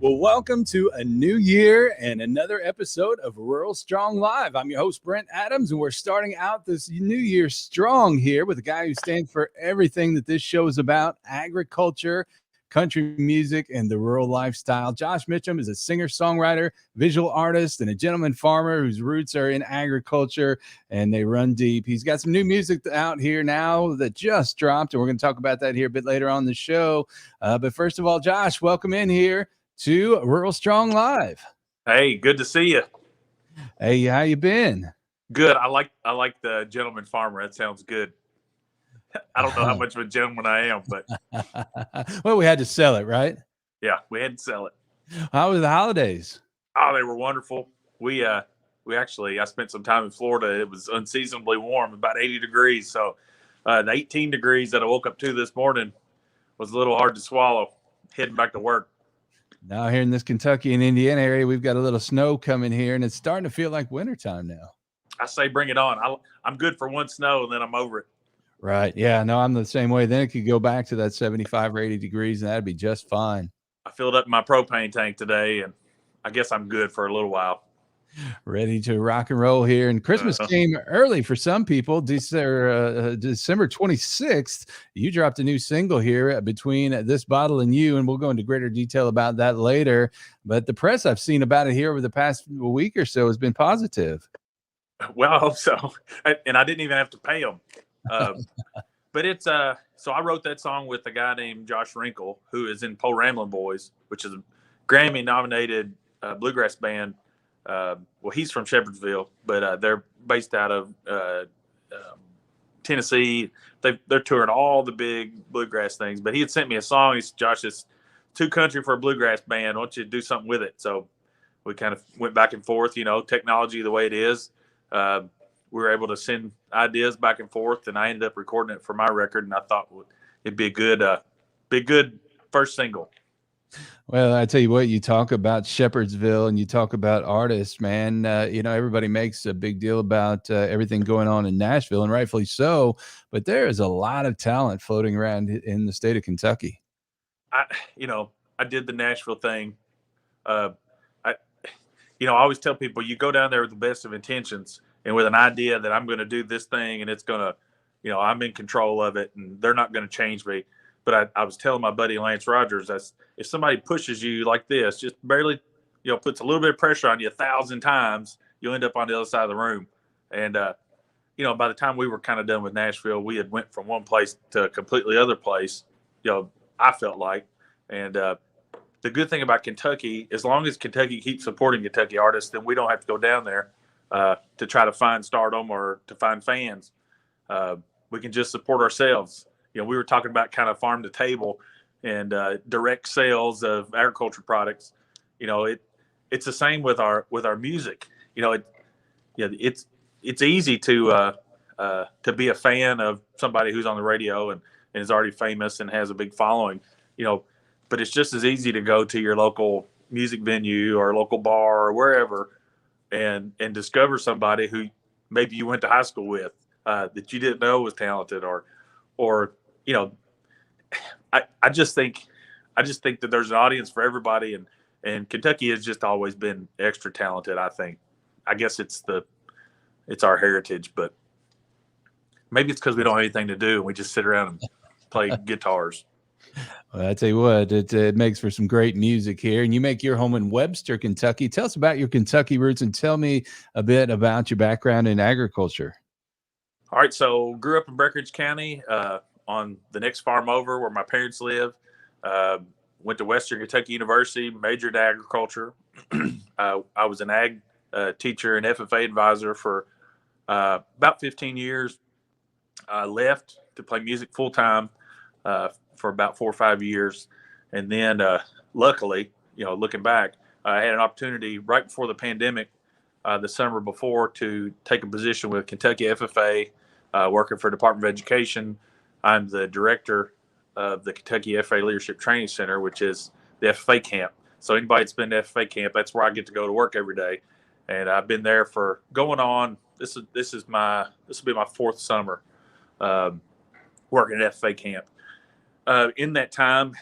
Well, welcome to a new year and another episode of Rural Strong Live. I'm your host, Brent Adams, and we're starting out this new year strong here with a guy who stands for everything that this show is about: agriculture, country music, and the rural lifestyle. Josh Mitcham is a singer-songwriter, visual artist, and a gentleman farmer whose roots are in agriculture, and they run deep. He's got some new music out here now that just dropped, and we're going to talk about that here a bit later on the show. But first of all, Josh, welcome in here to Rural Strong Live. Hey, good to see you. Hey, how you been? Good. I like the gentleman farmer. That sounds good. I don't know how much of a gentleman I am, but well, we had to sell it, right? Yeah, we had to sell it. How were the holidays? Oh, they were wonderful. We actually, I spent some time in Florida. It was unseasonably warm, about 80 degrees. So the 18 degrees that I woke up to this morning was a little hard to swallow heading back to work. Now here in this Kentucky and Indiana area, we've got a little snow coming here, and it's starting to feel like wintertime now. I say bring it on. I'm good for one snow, and then I'm over it. Right. Yeah, no, I'm the same way. Then it could go back to that 75 or 80 degrees, and that'd be just fine. I filled up my propane tank today, and I guess I'm good for a little while. Ready to rock and roll here. And Christmas came early for some people. December 26th, you dropped a new single here, Between This Bottle and You, and we'll go into greater detail about that later. But the press I've seen about it here over the past week or so has been positive. Well, I hope so. And I didn't even have to pay them. But it's so I wrote that song with a guy named Josh Mitcham, who is in Poe Ramblin' Boys, which is a Grammy-nominated bluegrass band. Well, he's from Shepherdsville, but they're based out of Tennessee. They're touring all the big bluegrass things. But he had sent me a song. He said, "Josh, it's too country for a bluegrass band. Why don't you do something with it?" So we kind of went back and forth. You know, technology the way it is. We were able to send ideas back and forth, and I ended up recording it for my record. And I thought it'd be a good first single. Well, I tell you what, you talk about Shepherdsville and you talk about artists, man. Everybody makes a big deal about everything going on in Nashville, and rightfully so. But there is a lot of talent floating around in the state of Kentucky. I did the Nashville thing. I always tell people, you go down there with the best of intentions and with an idea that I'm going to do this thing and it's going to, I'm in control of it and they're not going to change me. But I was telling my buddy Lance Rogers, if somebody pushes you like this, just barely, puts a little bit of pressure on you 1,000 times, you'll end up on the other side of the room. And, by the time we were kind of done with Nashville, we had went from one place to a completely other place, I felt like. And the good thing about Kentucky, as long as Kentucky keeps supporting Kentucky artists, then we don't have to go down there to try to find stardom or to find fans. We can just support ourselves. We were talking about kind of farm to table and direct sales of agriculture products. It's the same with our music. It's easy to be a fan of somebody who's on the radio and is already famous and has a big following. But it's just as easy to go to your local music venue or local bar or wherever and discover somebody who maybe you went to high school with that you didn't know was talented or I just think that there's an audience for everybody and Kentucky has just always been extra talented. I guess it's our heritage, but maybe it's because we don't have anything to do and we just sit around and play guitars. Well, I tell you what, it makes for some great music here. And you make your home in Webster, Kentucky. Tell us about your Kentucky roots and tell me a bit about your background in agriculture. All right, so grew up in Breckinridge County on the next farm over where my parents live. Went to Western Kentucky University, majored in agriculture. I was an ag teacher and FFA advisor for about 15 years. I left to play music full time for about 4 or 5 years. And then luckily, looking back, I had an opportunity right before the pandemic, the summer before, to take a position with Kentucky FFA, working for Department of Education. I'm the director of the Kentucky FFA Leadership Training Center, which is the FFA camp. So anybody that's been to FFA camp, that's where I get to go to work every day. And I've been there for going on. This will be my 4th summer working at FFA camp. In that time,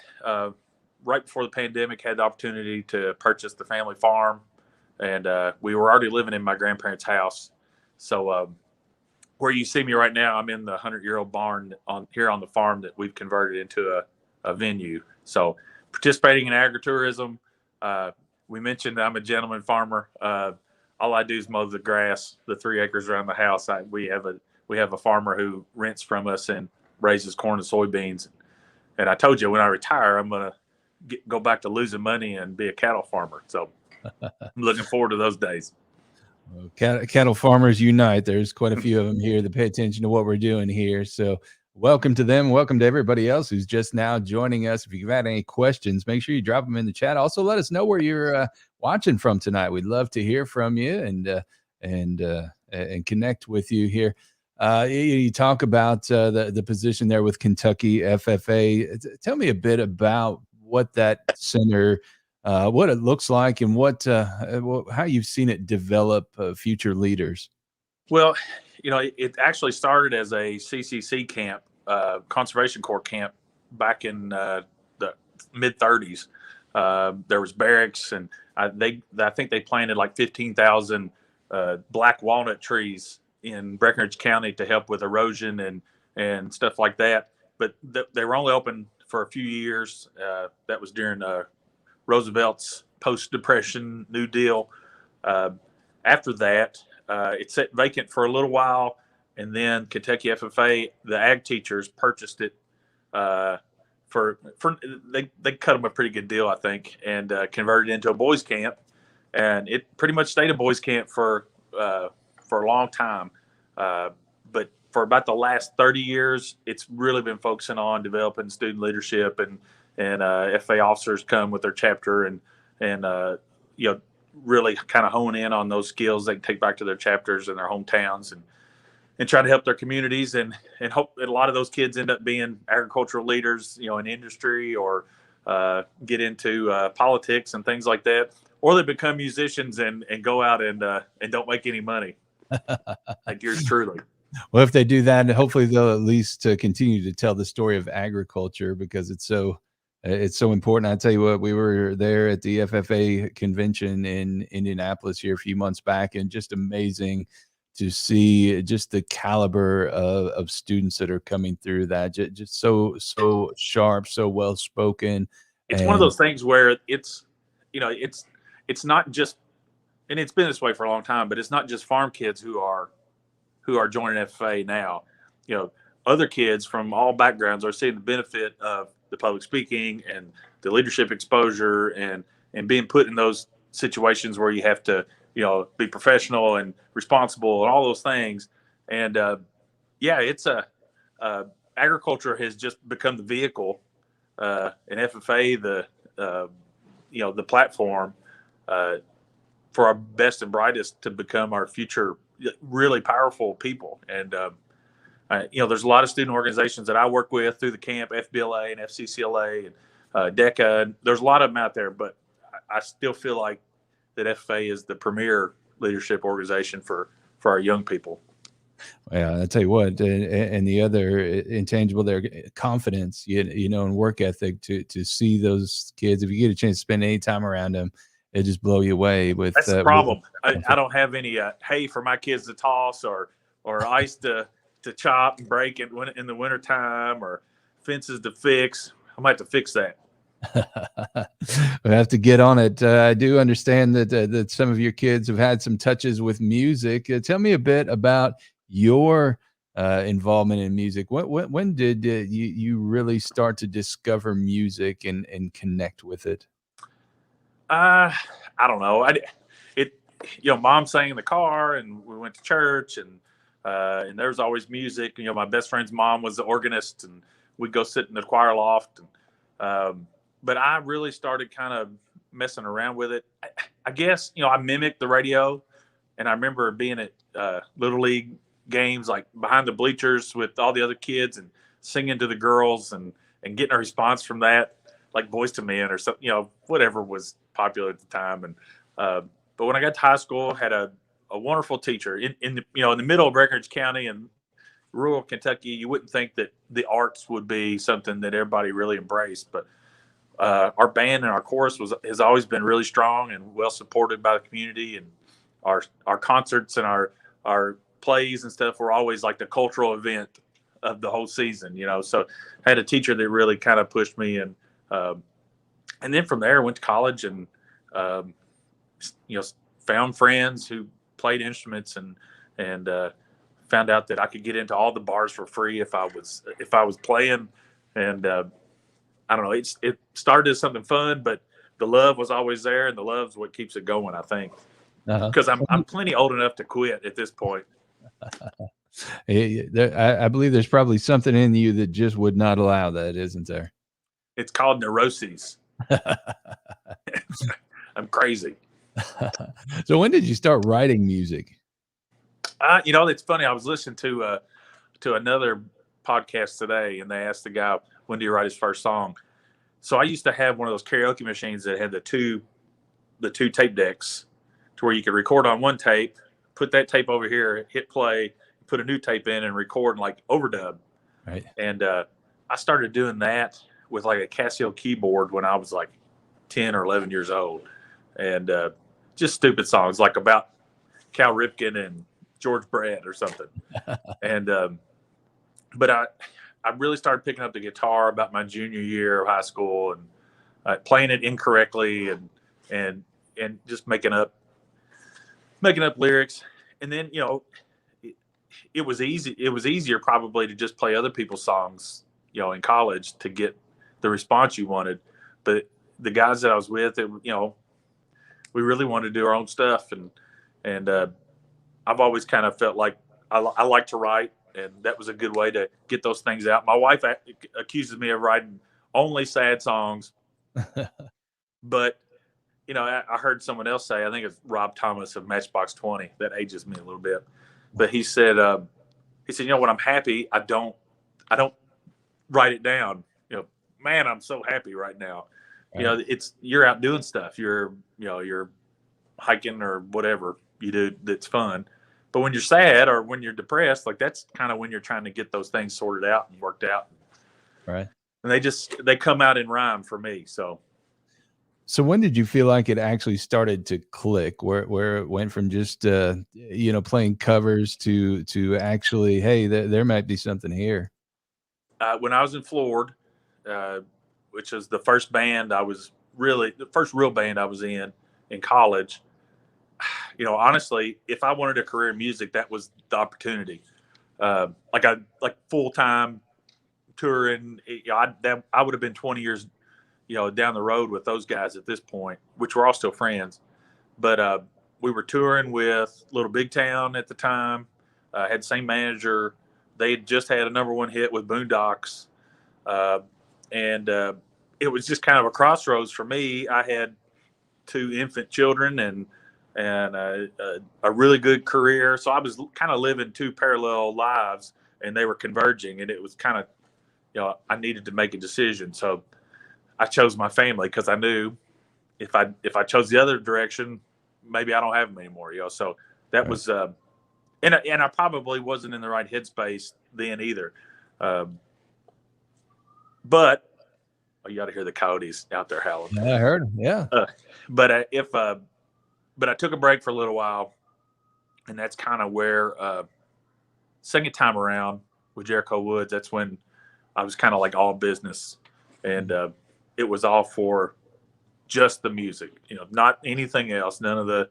right before the pandemic, had the opportunity to purchase the family farm, and we were already living in my grandparents' house. So where you see me right now, I'm in the 100-year-old barn here on the farm that we've converted into a venue. So participating in agritourism. We mentioned I'm a gentleman farmer. All I do is mow the grass, the 3 acres around the house. We have a farmer who rents from us and raises corn and soybeans. And I told you, when I retire, I'm going to go back to losing money and be a cattle farmer. So I'm looking forward to those days. Well, cattle farmers unite. There's quite a few of them here that pay attention to what we're doing here. So welcome to them. Welcome to everybody else who's just now joining us. If you've had any questions, make sure you drop them in the chat. Also, let us know where you're watching from tonight. We'd love to hear from you and connect with you here. You talk about the position there with Kentucky FFA. Tell me a bit about what that center, what it looks like, and how you've seen it develop future leaders. Well, it actually started as a CCC camp, Conservation Corps camp, back in the mid 30s. There was barracks, and I think they planted like 15,000 black walnut trees in Breckinridge County to help with erosion and stuff like that. But they were only open for a few years. That was during Roosevelt's post-Depression New Deal. After that, it sat vacant for a little while, and then Kentucky FFA, the ag teachers, purchased it they cut them a pretty good deal, I think, and converted it into a boys' camp. And it pretty much stayed a boys' camp for a long time. But for about the last 30 years, it's really been focusing on developing student leadership, and FA officers come with their chapter and really kind of hone in on those skills they can take back to their chapters and their hometowns and try to help their communities and hope that a lot of those kids end up being agricultural leaders, in industry or get into politics and things like that, or they become musicians and go out and don't make any money. Like yours truly. Well, if they do that, hopefully they'll at least continue to tell the story of agriculture, because it's so important. I tell you what, we were there at the FFA convention in Indianapolis here a few months back, and just amazing to see just the caliber of students that are coming through that. Just so sharp, so well spoken. It's one of those things where it's not just, and it's been this way for a long time, but it's not just farm kids who are joining FFA now. Other kids from all backgrounds are seeing the benefit of the public speaking and the leadership exposure and being put in those situations where you have to, be professional and responsible and all those things. And it's agriculture has just become the vehicle, and FFA the platform for our best and brightest to become our future really powerful people. And there's a lot of student organizations that I work with through the camp, FBLA and FCCLA and DECA. And there's a lot of them out there, but I still feel like that FFA is the premier leadership organization for our young people. Yeah, I tell you what, and the other intangible there, confidence, and work ethic to see those kids. If you get a chance to spend any time around them, it just blow you away. That's the problem. I don't have any hay for my kids to toss or ice to chop and break in the wintertime, or fences to fix. I might have to fix that. We have to get on it. I do understand that some of your kids have had some touches with music. Tell me a bit about your involvement in music. When did you really start to discover music and connect with it? I don't know. Mom sang in the car, and we went to church, and there was always music. My best friend's mom was the organist, and we'd go sit in the choir loft. But I really started kind of messing around with it. I guess, I mimicked the radio, and I remember being at Little League games, like behind the bleachers with all the other kids and singing to the girls and getting a response from that, like Boyz II Men or something, whatever was popular at the time. And but when I got to high school, had a wonderful teacher in the middle of Breckinridge County in rural Kentucky. You wouldn't think that the arts would be something that everybody really embraced, but our band and our chorus has always been really strong and well supported by the community, and our concerts and our plays and stuff were always like the cultural event of the whole season, So I had a teacher that really kind of pushed me, and then from there I went to college and um, found friends who played instruments, and found out that I could get into all the bars for free if I was playing, and I don't know. It started as something fun, but the love was always there, and the love's what keeps it going, I think, Uh-huh. because I'm plenty old enough to quit at this point. I believe there's probably something in you that just would not allow that, isn't there? It's called neuroses. I'm crazy. So when did you start writing music? It's funny. I was listening to another podcast today, and they asked the guy, when do you write his first song? So I used to have one of those karaoke machines that had the two tape decks, to where you could record on one tape, put that tape over here, hit play, put a new tape in, and record like overdub. Right. And I started doing that with like a Casio keyboard when I was like 10 or 11 years old, and just stupid songs like about Cal Ripken and George Brett or something. And but I really started picking up the guitar about my junior year of high school, and playing it incorrectly, and just making up lyrics. And then it was easy. It was easier probably to just play other people's songs, in college, to get the response you wanted. But the guys that I was with, we really wanted to do our own stuff, and I've always kind of felt like I like to write, and that was a good way to get those things out. My wife accuses me of writing only sad songs, but I heard someone else say, I think it's Rob Thomas of Matchbox 20, that ages me a little bit, but he said, when I'm happy, I don't write it down. Man, I'm so happy right now. Right. You're out doing stuff. You're hiking or whatever you do that's fun. But when you're sad or when you're depressed, like, that's kind of when you're trying to get those things sorted out and worked out. Right. And they come out in rhyme for me. So when did you feel like it actually started to click, where it went from just playing covers to actually, hey, there might be something here? when I was in Florida, which was the first real band I was in college, honestly, if I wanted a career in music, that was the opportunity. Like full time touring. I would have been 20 years, down the road with those guys at this point, which we're all still friends. But we were touring with Little Big Town at the time. Had the same manager. They had just had a #1 hit with Boondocks, and it was just kind of a crossroads for me. I had 2 infant children and a really good career. So I was kind of living 2 parallel lives, and they were converging, and it was kind of, I needed to make a decision. So I chose my family, because I knew if I chose the other direction, maybe I don't have them anymore. So that was, and I probably wasn't in the right headspace then either. But you got to hear the coyotes out there howling. Yeah, I heard. Yeah. But I took a break for a little while, and that's kind of where second time around with Jericho Woods, that's when I was kind of like all business, and it was all for just the music, not anything else. None of the,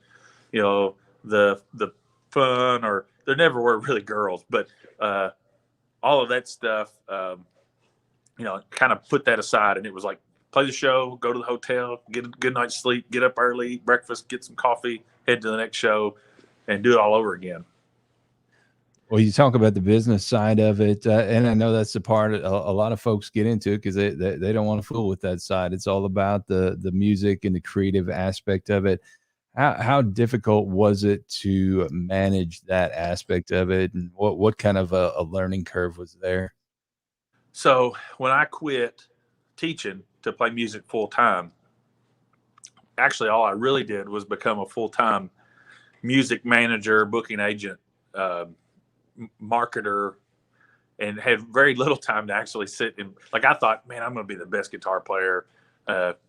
the fun, or there never were really girls, but all of that stuff, kind of put that aside, and it was like, play the show, go to the hotel, get a good night's sleep, get up early, eat breakfast, get some coffee, head to the next show, and do it all over again. Well, you talk about the business side of it, and I know that's the part a lot of folks get into, because they don't want to fool with that side. It's all about the music and the creative aspect of it. How difficult was it to manage that aspect of it, and what kind of a learning curve was there? So when I quit teaching to play music full time, actually all I really did was become a full-time music manager, booking agent, marketer, and had very little time to actually sit and, like, I thought, man, I'm going to be the best guitar player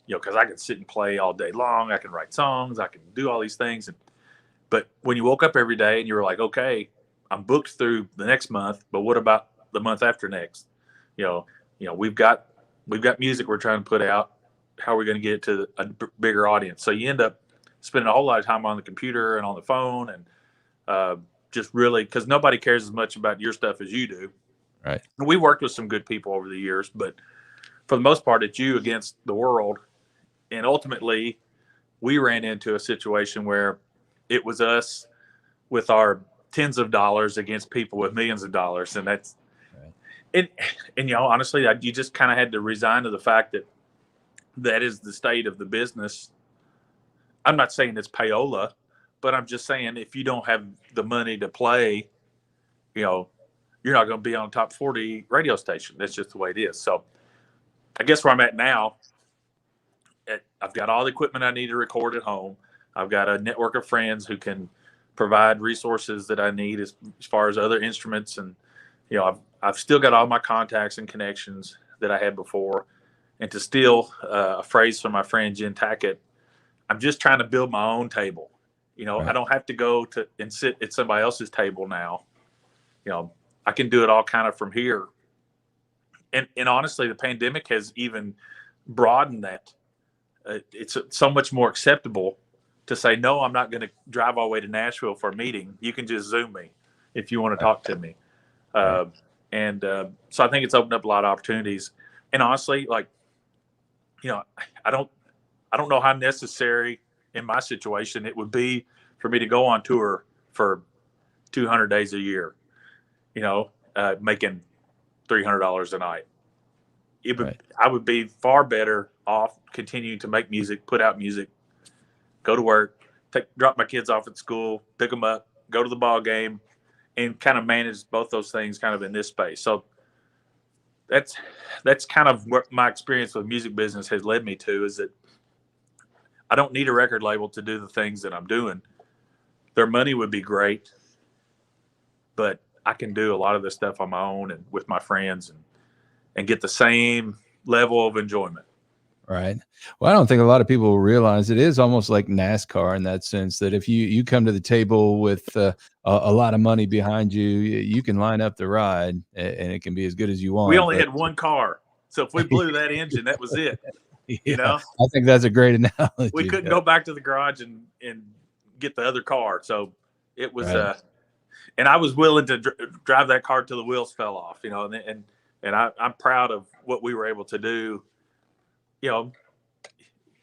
because I can sit and play all day long. I can write songs. I can do all these things. But when you woke up every day and you were like, okay, I'm booked through the next month, but what about the month after next? We've got music we're trying to put out. How are we going to get it to a bigger audience? So you end up spending a whole lot of time on the computer and on the phone, and just really, because nobody cares as much about your stuff as you do. Right. We worked with some good people over the years, but for the most part, it's you against the world. And ultimately, we ran into a situation where it was us with our tens of dollars against people with millions of dollars. And that's right. And honestly, you just kind of had to resign to the fact that is the state of the business. I'm not saying it's payola, but I'm just saying if you don't have the money to play, you're not going to be on a top 40 radio station. That's just the way it is. So I guess where I'm at now, I've got all the equipment I need to record at home. I've got a network of friends who can provide resources that I need as far as other instruments. And, I've still got all my contacts and connections that I had before. And to steal a phrase from my friend Jen Tackett, I'm just trying to build my own table. Right. I don't have to go and sit at somebody else's table now. I can do it all kind of from here. And honestly, the pandemic has even broadened that. It's so much more acceptable to say, no, I'm not going to drive all the way to Nashville for a meeting. You can just Zoom me if you want to talk to me. So I think it's opened up a lot of opportunities. And honestly, I don't know how necessary in my situation it would be for me to go on tour for 200 days a year, making $300 a night. I would be far better off continuing to make music, put out music, go to work, drop my kids off at school, pick them up, go to the ball game, and kind of manage both those things kind of in this space. So that's kind of what my experience with music business has led me to, is that I don't need a record label to do the things that I'm doing. Their money would be great, but I can do a lot of this stuff on my own and with my friends and get the same level of enjoyment. Right. Well, I don't think a lot of people realize it is almost like NASCAR in that sense, that if you come to the table with a lot of money behind you, you can line up the ride and it can be as good as you want. We only had one car. So if we blew that engine, that was it. I think that's a great analogy. We couldn't go back to the garage and get the other car. So it was, and I was willing to drive that car till the wheels fell off, and I'm proud of what we were able to do.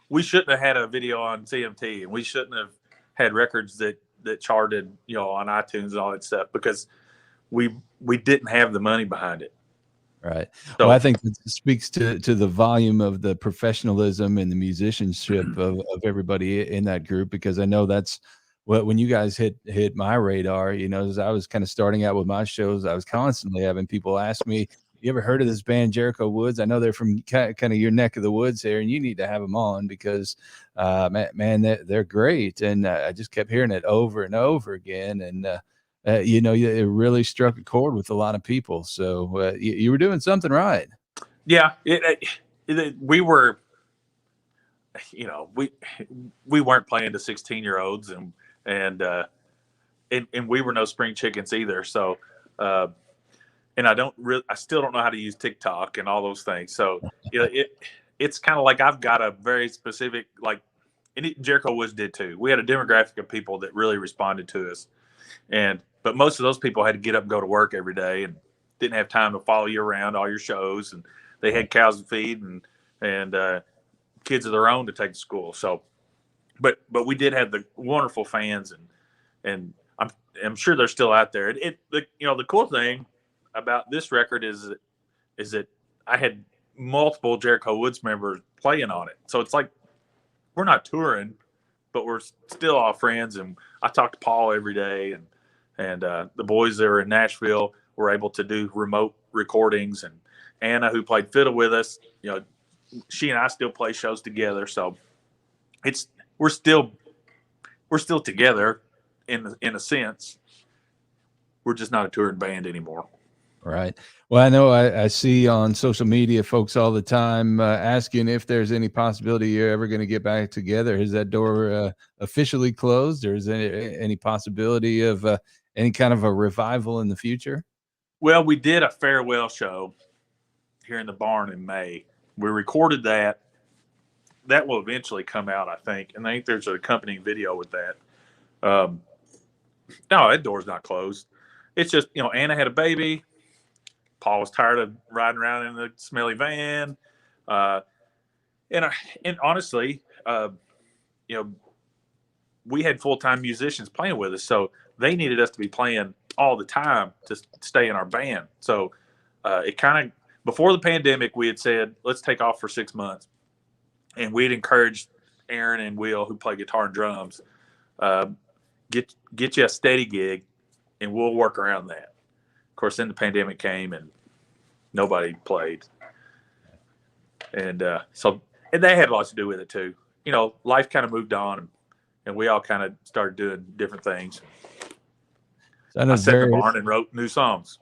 We shouldn't have had a video on CMT, and we shouldn't have had records that charted, on iTunes and all that stuff, because we didn't have the money behind it. Right. So, well, I think it speaks to the volume of the professionalism and the musicianship of everybody in that group, because I know that's what, when you guys hit my radar, as I was kind of starting out with my shows, I was constantly having people ask me, you ever heard of this band Jericho Woods? I know they're from kind of your neck of the woods here, and you need to have them on because, man, they're great. And I just kept hearing it over and over again. And, it really struck a chord with a lot of people. So you were doing something right. Yeah. We were, we weren't playing to 16-year-olds and we were no spring chickens either. So, and I still don't know how to use TikTok and all those things. So, it's kind of like I've got a very specific, and Jericho Woods did too. We had a demographic of people that really responded to us. But most of those people had to get up and go to work every day and didn't have time to follow you around all your shows. And they had cows to feed and kids of their own to take to school. So, but we did have the wonderful fans, and I'm sure they're still out there. The cool thing about this record is that I had multiple Jericho Woods members playing on it. So it's like, we're not touring, but we're still all friends. And I talk to Paul every day, and the boys that were in Nashville were able to do remote recordings, and Anna, who played fiddle with us, she and I still play shows together. So we're still together in a sense. We're just not a touring band anymore. Right. Well, I know I see on social media folks all the time asking if there's any possibility you're ever going to get back together. Is that door officially closed, or is there any possibility of any kind of a revival in the future? Well, we did a farewell show here in the barn in May. We recorded that. That will eventually come out, I think. And I think there's an accompanying video with that. Um, no, that door's not closed. It's just, Anna had a baby. Paul was tired of riding around in the smelly van. Uh, and honestly, you know, we had full-time musicians playing with us, so they needed us to be playing all the time to stay in our band. So it kind of, before the pandemic, we had said, let's take off for 6 months. And we'd encouraged Aaron and Will, who play guitar and drums, get you a steady gig, and we'll work around that. Of course, then the pandemic came, and nobody played. And and that had lots to do with it, too. Life kind of moved on, and we all kind of started doing different things. I sat in the barn and wrote new songs.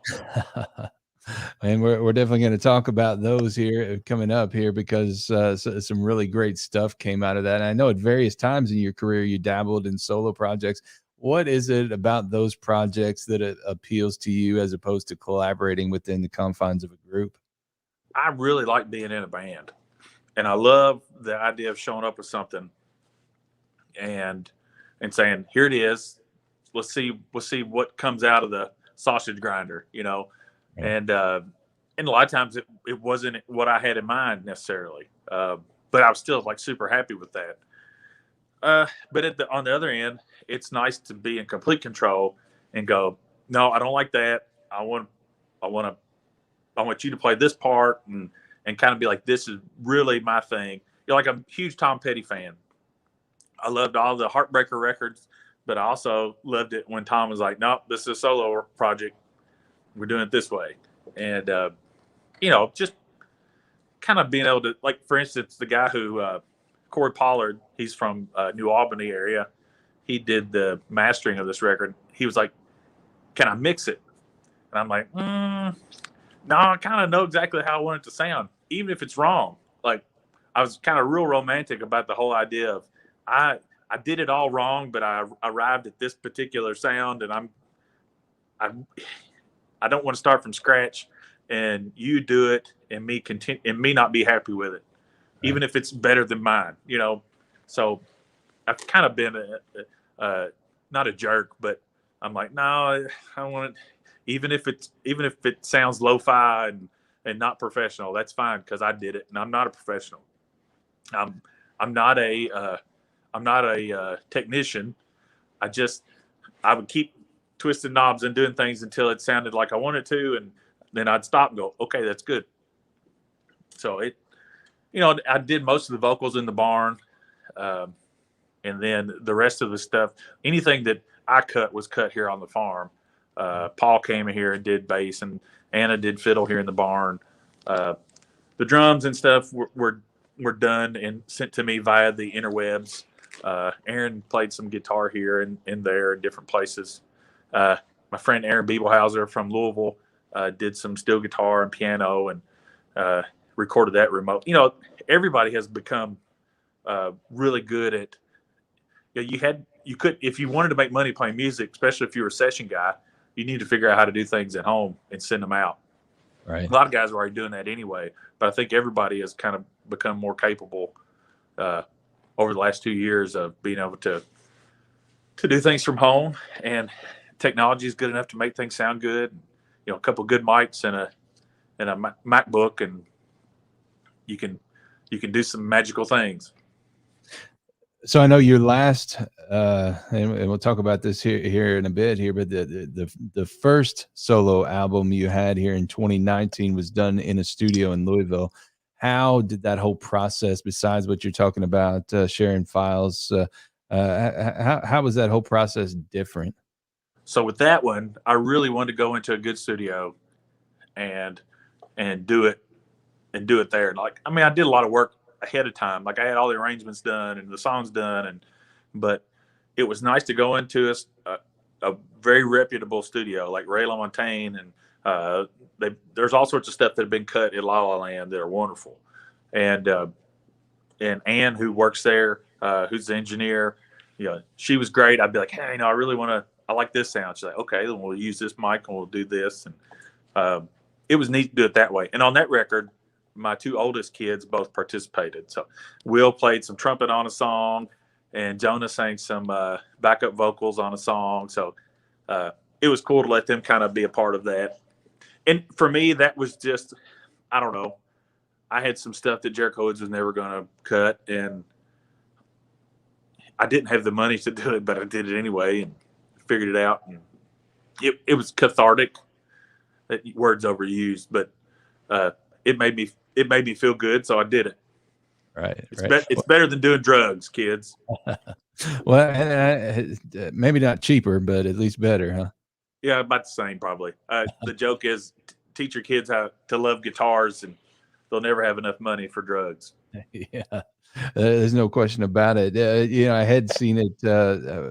And we're definitely going to talk about those here coming up here, because some really great stuff came out of that. And I know at various times in your career you dabbled in solo projects. What is it about those projects that it appeals to you as opposed to collaborating within the confines of a group? I really like being in a band, and I love the idea of showing up with something and saying, here it is. Let's see what comes out of the sausage grinder, Yeah. And a lot of times it wasn't what I had in mind necessarily, but I was still like super happy with that. But on the other end, it's nice to be in complete control and go, no, I don't like that. I want you to play this part, and kind of be like, this is really my thing. Like, I'm a huge Tom Petty fan. I loved all the Heartbreaker records, but I also loved it when Tom was like, nope, this is a solo project. We're doing it this way. And, just kind of being able to, like, for instance, the guy who, Corey Pollard, he's from New Albany area. He did the mastering of this record. He was like, can I mix it? And I'm like, no, I kind of know exactly how I want it to sound, even if it's wrong. Like, I was kind of real romantic about the whole idea of, I did it all wrong, but I arrived at this particular sound, and I don't want to start from scratch, and you do it, and me not be happy with it, right, even if it's better than mine. So I've kind of been not a jerk, but I'm like, no, I want it. Even if it sounds lo-fi and not professional, that's fine, because I did it, and I'm not a professional. I'm not a technician. I would keep twisting knobs and doing things until it sounded like I wanted to, and then I'd stop and go, okay, that's good. So I did most of the vocals in the barn, and then the rest of the stuff, anything that I cut was cut here on the farm. Paul came in here and did bass, and Anna did fiddle here in the barn. The drums and stuff were done and sent to me via the interwebs. Aaron played some guitar here and there in different places. My friend Aaron Biebelhauser from Louisville did some steel guitar and piano, and recorded that remote. Everybody has become really good at. You could, if you wanted to make money playing music, especially if you were a session guy, you need to figure out how to do things at home and send them out. Right. A lot of guys are already doing that anyway, but I think everybody has kind of become more capable over the last 2 years of being able to do things from home, and technology is good enough to make things sound good. A couple of good mics and a MacBook, and you can do some magical things. So I know your last, and we'll talk about this here in a bit here, but the first solo album you had here in 2019 was done in a studio in Louisville. How did that whole process, besides what you're talking about, sharing files, how was that whole process different? So with that one, I really wanted to go into a good studio and do it there. Like, I did a lot of work ahead of time. Like, I had all the arrangements done and the songs done, but it was nice to go into a very reputable studio like Ray LaMontagne There's all sorts of stuff that have been cut in La La Land that are wonderful. And Ann, who works there, who's the engineer, she was great. I'd be like, hey, I like this sound. She's like, okay, then we'll use this mic and we'll do this. And it was neat to do it that way. And on that record, my two oldest kids both participated. So Will played some trumpet on a song, and Jonah sang some backup vocals on a song. So it was cool to let them kind of be a part of that. And for me, that was just, I don't know. I had some stuff that Jericho Woods was never going to cut, and I didn't have the money to do it, but I did it anyway and figured it out. And it was cathartic. That word's overused, but it made me feel good, so I did it. Right. It's better than doing drugs, kids. Well, maybe not cheaper, but at least better, huh? Yeah, about the same probably. The joke is teach your kids how to love guitars, and they'll never have enough money for drugs. Yeah, there's no question about it. I had seen it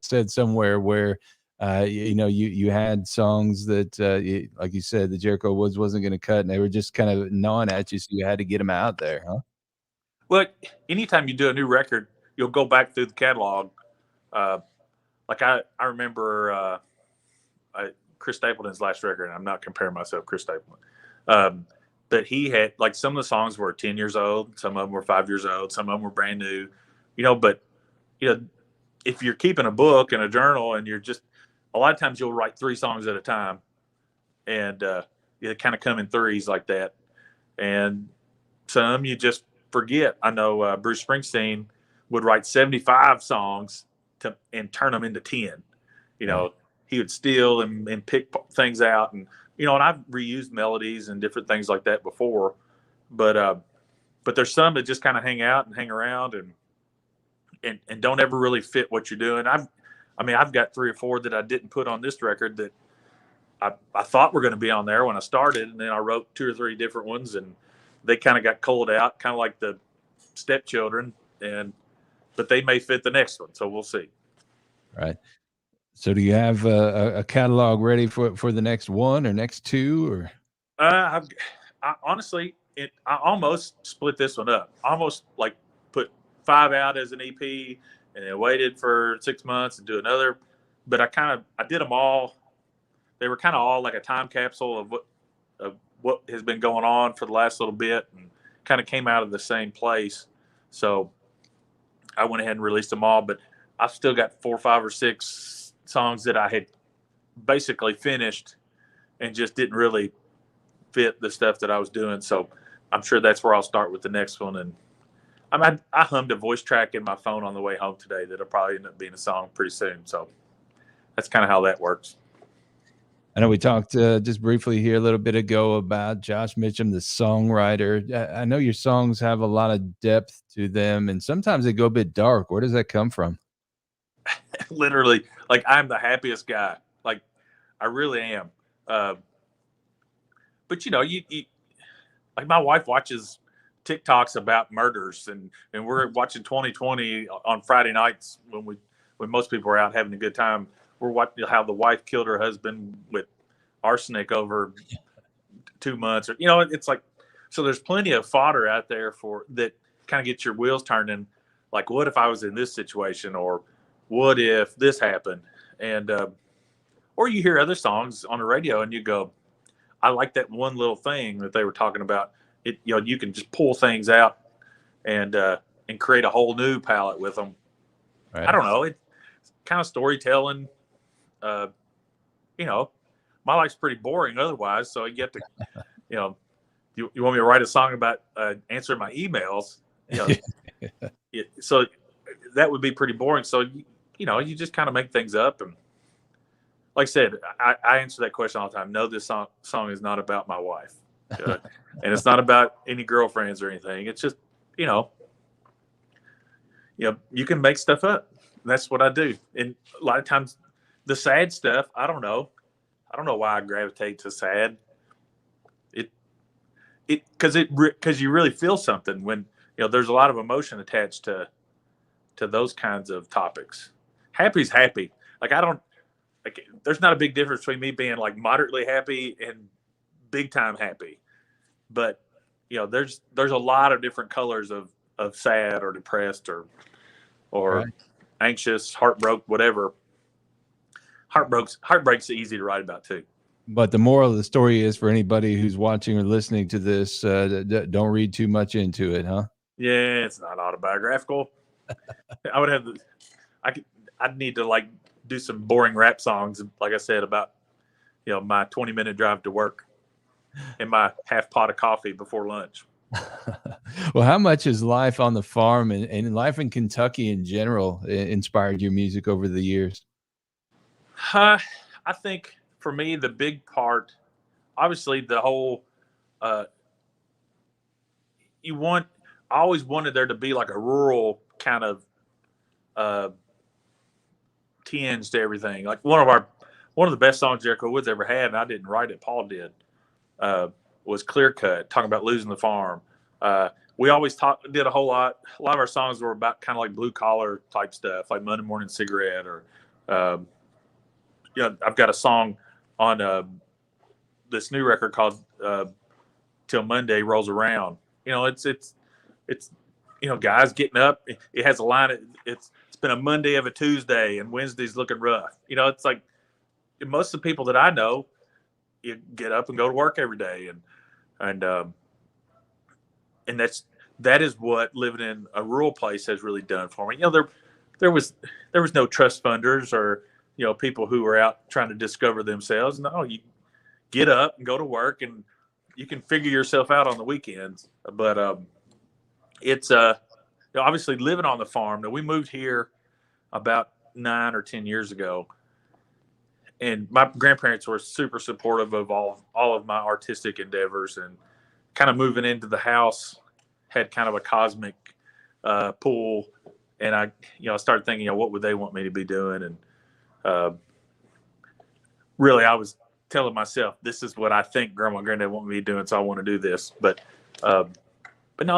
said somewhere where you had songs that like you said, the Jericho Woods wasn't going to cut, and they were just kind of gnawing at you, so you had to get them out there, huh? Well, anytime you do a new record, you'll go back through the catalog. Like I remember Chris Stapleton's last record, and I'm not comparing myself to Chris Stapleton, but he had, like, some of the songs were 10 years old, some of them were 5 years old, some of them were brand new, but if you're keeping a book and a journal, and you're just, a lot of times you'll write 3 songs at a time, and it kind of come in threes like that. And some you just forget. I know Bruce Springsteen would write 75 songs and turn them into 10. He would steal and pick things out, and and I've reused melodies and different things like that before, but there's some that just kind of hang out and hang around and don't ever really fit what you're doing. I've got 3 or 4 that I didn't put on this record that I thought were going to be on there when I started, and then I wrote 2 or 3 different ones, and they kind of got culled out, kind of like the Stepchildren, but they may fit the next one, so we'll see. Right. So do you have a catalog ready for the next one or next 2? Or I honestly, I almost split this one up. I almost like put 5 out as an EP, and then waited for 6 months and do another. But I did them all. They were kind of all like a time capsule of what has been going on for the last little bit, and kind of came out of the same place. So I went ahead and released them all. But I've still got 4, 5, or 6 songs that I had basically finished and just didn't really fit the stuff that I was doing. So I'm sure that's where I'll start with the next one. And I hummed a voice track in my phone on the way home today that'll probably end up being a song pretty soon. So that's kind of how that works. I know we talked just briefly here a little bit ago about Josh Mitcham, the songwriter. I know your songs have a lot of depth to them, and sometimes they go a bit dark. Where does that come from? Literally, like, I'm the happiest guy. Like, I really am. But you like, my wife watches TikToks about murders, and we're watching 2020 on Friday nights when most people are out having a good time. We're watching how the wife killed her husband with arsenic over 2 months, or it's like, so there's plenty of fodder out there for that, kind of get your wheels turning. Like, what if I was in this situation, or what if this happened? And or you hear other songs on the radio and you go, I like that one little thing that they were talking about. It, you can just pull things out and create a whole new palette with them. Right. I don't know. It's kind of storytelling. My life's pretty boring otherwise, so you have to, you want me to write a song about answering my emails, so that would be pretty boring. So, you just kind of make things up. And like I said, I answer that question all the time. No, this song is not about my wife. And it's not about any girlfriends or anything. It's just, you can make stuff up. That's what I do. And a lot of times the sad stuff, I don't know why I gravitate to sad. Because you really feel something when, there's a lot of emotion attached to those kinds of topics. Happy's happy. Like, I don't like there's not a big difference between me being like moderately happy and big time happy. But there's a lot of different colors of sad or depressed or Right. anxious, heartbroken, whatever. Heartbreak's easy to write about too. But the moral of the story is, for anybody who's watching or listening to this, don't read too much into it, huh? Yeah, it's not autobiographical. I would have, I'd need to like do some boring rap songs, like I said, about my 20-minute drive to work and my half pot of coffee before lunch. Well, how much has life on the farm and life in Kentucky in general inspired your music over the years? I think for me, the big part, obviously, the whole I always wanted there to be like a rural kind of tinge to everything. Like one of the best songs Jericho Woods ever had, and I didn't write it, Paul did, was Clear Cut, talking about losing the farm. We always did a lot of our songs were about kind of like blue collar type stuff, like Monday Morning Cigarette, or I've got a song on this new record called Till Monday Rolls Around. It's guys getting up. It has a line. It's been a Monday of a Tuesday, and Wednesday's looking rough. It's like most of the people that I know, you get up and go to work every day, and that is what living in a rural place has really done for me. There was no trust funders or people who were out trying to discover themselves. No, you get up and go to work, and you can figure yourself out on the weekends. But it's obviously living on the farm. Now, we moved here about 9 or 10 years ago, and my grandparents were super supportive of all of my artistic endeavors, and kind of moving into the house had kind of a cosmic pull. And I started thinking, what would they want me to be doing? And really, I was telling myself, this is what I think Grandma and Granddad want me doing, so I want to do this. But no,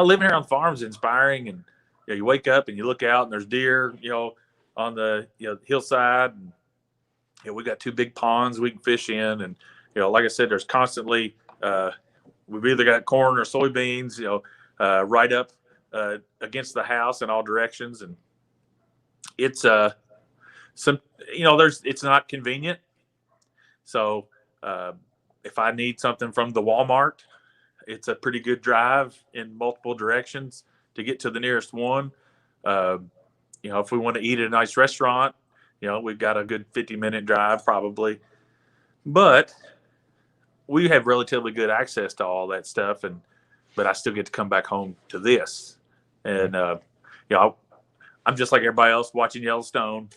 living here on farms is inspiring, and you wake up and you look out and there's deer, on the hillside, and we got 2 big ponds we can fish in, and like I said, there's constantly we've either got corn or soybeans, right up against the house in all directions, and it's it's not convenient. So if I need something from the Walmart, it's a pretty good drive in multiple directions to get to the nearest one. If we want to eat at a nice restaurant, we've got a good 50-minute drive probably. But we have relatively good access to all that stuff, but I still get to come back home to this. And I'm just like everybody else watching Yellowstone,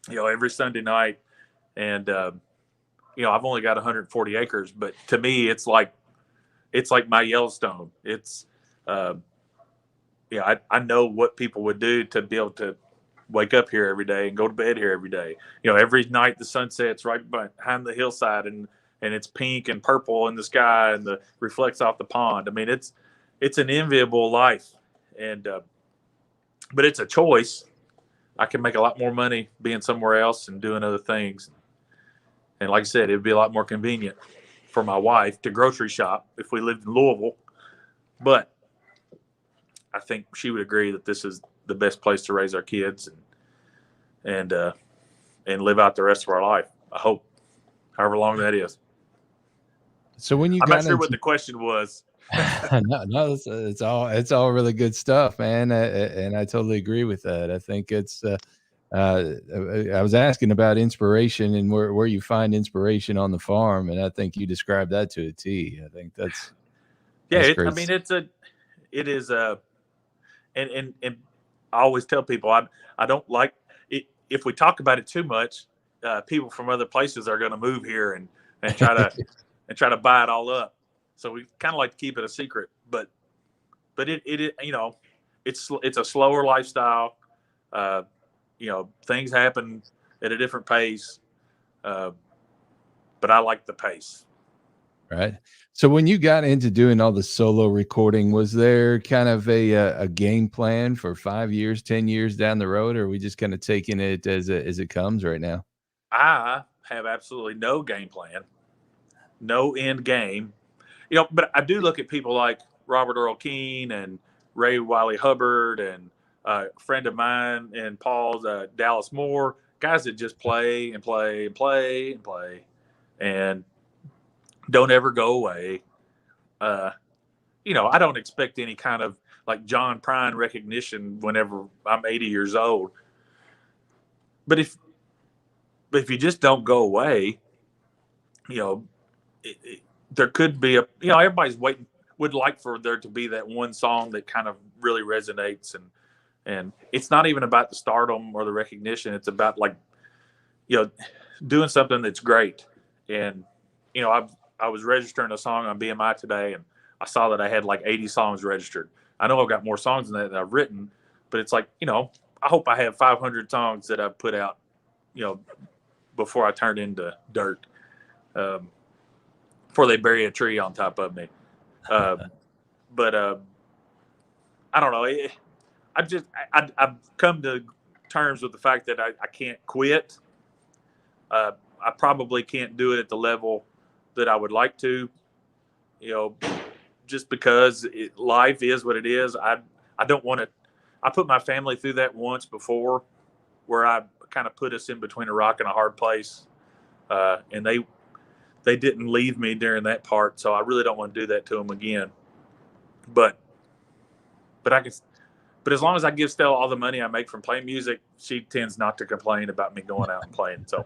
every Sunday night. And I've only got 140 acres, but to me, it's like my Yellowstone. It's I know what people would do to be able to wake up here every day and go to bed here every day. Every night the sun sets right behind the hillside, and it's pink and purple in the sky, and the reflects off the pond. I mean, it's an enviable life, and but it's a choice. I can make a lot more money being somewhere else and doing other things. And like I said, it'd be a lot more convenient for my wife to grocery shop if we lived in Louisville. But I think she would agree that this is the best place to raise our kids and live out the rest of our life. I hope, however long that is. So when you I'm not sure what the question was. No, it's all really good stuff, man. And I totally agree with that. I think it's, I was asking about inspiration and where you find inspiration on the farm. And I think you described that to a T. I think that's great. I mean, it is and I always tell people, I don't like it. If we talk about it too much, people from other places are going to move here and try to buy it all up. So we kind of like to keep it a secret, but it it's a slower lifestyle. Things happen at a different pace, but I like the pace. Right. So when you got into doing all the solo recording, was there kind of a game plan for 5 years, 10 years down the road, or are we just kind of taking it as it comes right now? I have absolutely no game plan, no end game. But I do look at people like Robert Earl Keen and Ray Wiley Hubbard and a friend of mine and Paul's Dallas Moore, guys that just play and play and play and play and don't ever go away. Uh, I don't expect any kind of like John Prine recognition whenever I'm 80 years old. But if you just don't go away, you know, there could be everybody's waiting, would like for there to be that one song that kind of really resonates, and it's not even about the stardom or the recognition. It's about like, doing something that's great. And, I was registering a song on BMI today, and I saw that I had like 80 songs registered. I know I've got more songs than that I've written, but it's like, I hope I have 500 songs that I've put out, before I turn into dirt. Before they bury a tree on top of me. But I don't know. I've come to terms with the fact that I can't quit. I probably can't do it at the level that I would like to, just because life is what it is. I don't want to. I put my family through that once before, where I kind of put us in between a rock and a hard place, and they didn't leave me during that part, so I really don't want to do that to them again. But as long as I give Stella all the money I make from playing music, she tends not to complain about me going out and playing. So,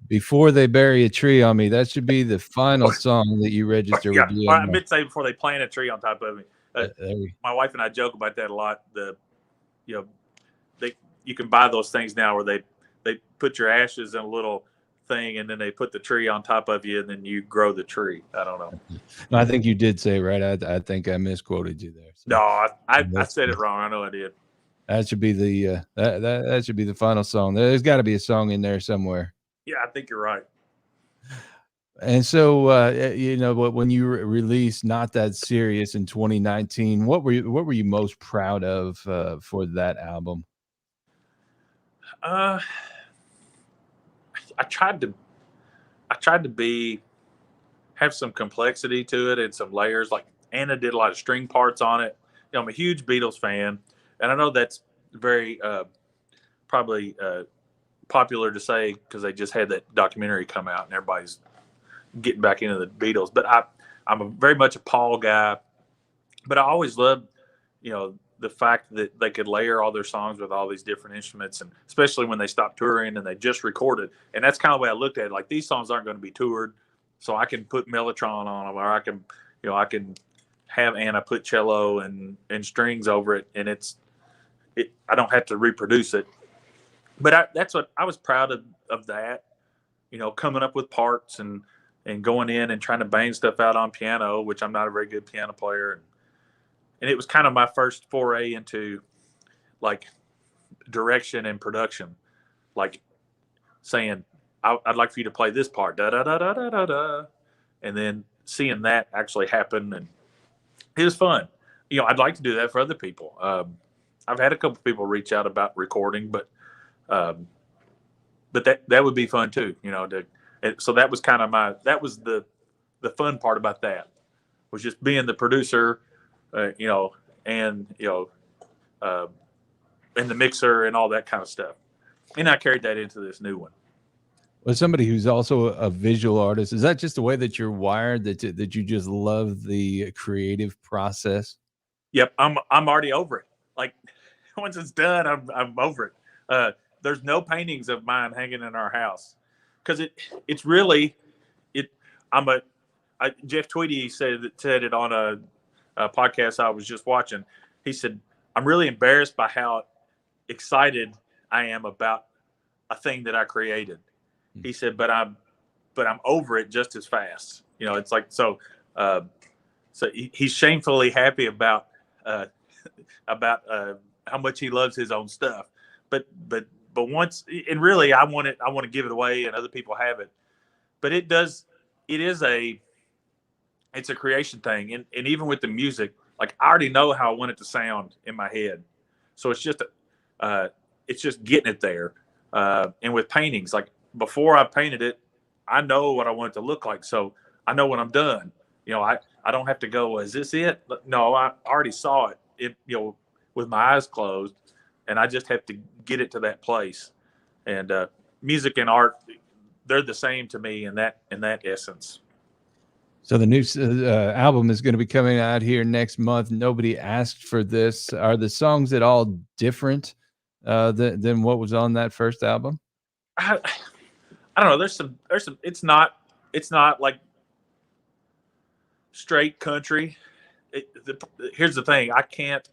Before They Bury a Tree on Me, that should be the final song that you register with yeah, I BMI. meant to say before they plant a tree on top of me. My wife and I joke about that a lot. You can buy those things now where they put your ashes in a little thing, and then they put the tree on top of you, and then you grow the tree. I don't know. No, I think you did say it right. I think I misquoted you there. So. No, I said it wrong. I know I did. That should be the that should be the final song. There's got to be a song in there somewhere. Yeah, I think you're right. And so, when you released "Not That Serious" in 2019, what were you most proud of for that album? I tried to have some complexity to it and some layers. Like Anna did a lot of string parts on it. I'm a huge Beatles fan, and I know that's very probably popular to say because they just had that documentary come out and everybody's getting back into the Beatles. But I'm very much a Paul guy. But I always loved, the fact that they could layer all their songs with all these different instruments, and especially when they stopped touring and they just recorded. And that's kind of the way I looked at it. Like, these songs aren't going to be toured, so I can put Mellotron on them, or I can have Anna put cello and strings over it, and I don't have to reproduce it. But that's what I was proud of that, coming up with parts and going in and trying to bang stuff out on piano, which I'm not a very good piano player. And it was kind of my first foray into like direction and production, like saying, I'd like for you to play this part, da da da da da da da, and then seeing that actually happen, and it was fun. I'd like to do that for other people. I've had a couple people reach out about recording, but that would be fun too. So that was kind of that was the fun part about that, was just being the producer. And the mixer and all that kind of stuff. And I carried that into this new one. Well, somebody who's also a visual artist, is that just the way that you're wired, that you just love the creative process? Yep, I'm already over it. Like, once it's done, I'm over it. There's no paintings of mine hanging in our house because it's really it. Jeff Tweedy said it on a podcast I was just watching. He said, I'm really embarrassed by how excited I am about a thing that I created. He said, but I'm over it just as fast. It's like, so he's shamefully happy about how much he loves his own stuff. But once, and really I want to give it away and other people have it. But it's a creation thing. And even with the music, like, I already know how I want it to sound in my head. So it's just getting it there. And with paintings, like before I painted it, I know what I want it to look like. So I know when I'm done, I don't have to go, is this it? No, I already saw it, with my eyes closed, and I just have to get it to that place. And music and art, they're the same to me in that essence. So the new album is going to be coming out here next month. Nobody asked for this. Are the songs at all different than what was on that first album? I don't know. There's some. It's not like straight country. Here's the thing. I can't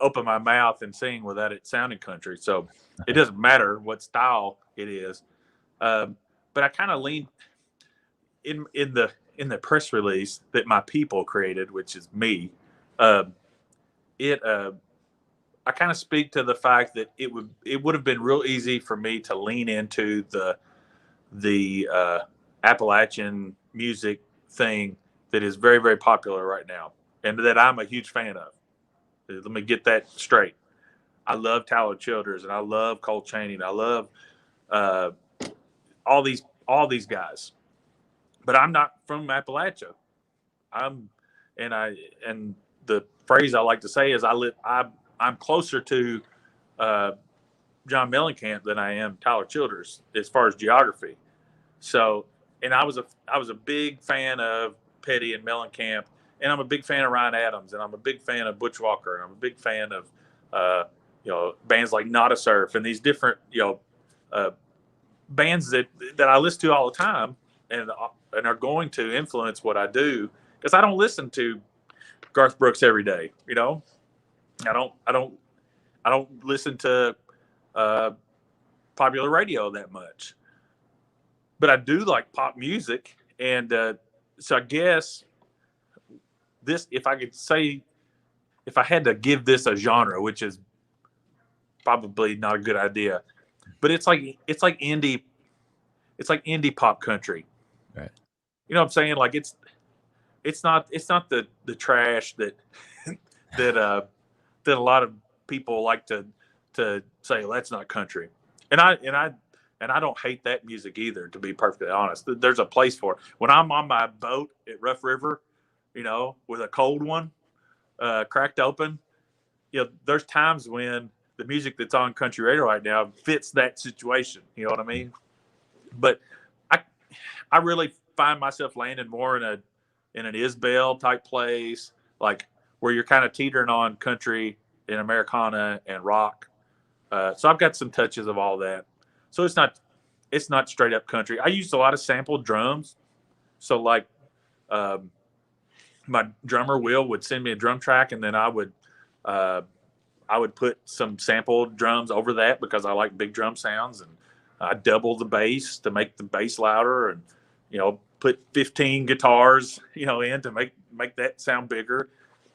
open my mouth and sing without it sounding country. So it doesn't matter what style it is. But I kind of lean in the press release that my people created, which is me. I kind of speak to the fact that it would have been real easy for me to lean into the Appalachian music thing that is very, very popular right now, and that I'm a huge fan of. Let me get that straight. I love Tyler Childers, and I love Cole Chaney, and I love all these guys. But I'm not from Appalachia. And the phrase I like to say is I'm closer to John Mellencamp than I am Tyler Childers as far as geography. So, and I was a big fan of Petty and Mellencamp, and I'm a big fan of Ryan Adams, and I'm a big fan of Butch Walker, and I'm a big fan of bands like Nada Surf and these different bands that I listen to all the time and are going to influence what I do, because I don't listen to Garth Brooks every day. I don't listen to popular radio that much, but I do like pop music. And so I guess this, if I had to give this a genre, which is probably not a good idea, but it's like indie pop country. Right. You know what I'm saying? Like it's not the trash that that a lot of people like to say, well, that's not country. And I don't hate that music either, to be perfectly honest. There's a place for it. When I'm on my boat at Rough River, with a cold one cracked open, there's times when the music that's on country radio right now fits that situation. You know what I mean? But I really find myself landing more in an Isbell type place, like where you're kind of teetering on country and Americana and rock. So I've got some touches of all that. So it's not straight up country. I used a lot of sampled drums. So like my drummer Will would send me a drum track, and then I would put some sampled drums over that because I like big drum sounds, and I double the bass to make the bass louder, and put 15 guitars in to make that sound bigger.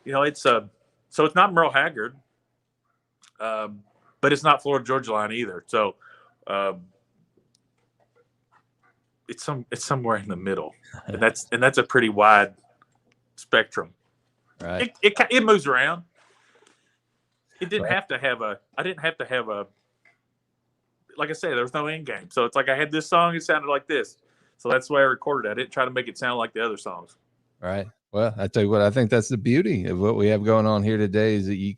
It's so it's not Merle Haggard, but it's not Florida Georgia Line either. So it's somewhere in the middle, and that's a pretty wide spectrum. Right. It moves around. It didn't have to have I didn't have to have like I said, there was no end game. So it's like I had this song, it sounded like this. So that's the way I recorded it. I didn't try to make it sound like the other songs. Right. Well, I tell you what, I think that's the beauty of what we have going on here today, is that you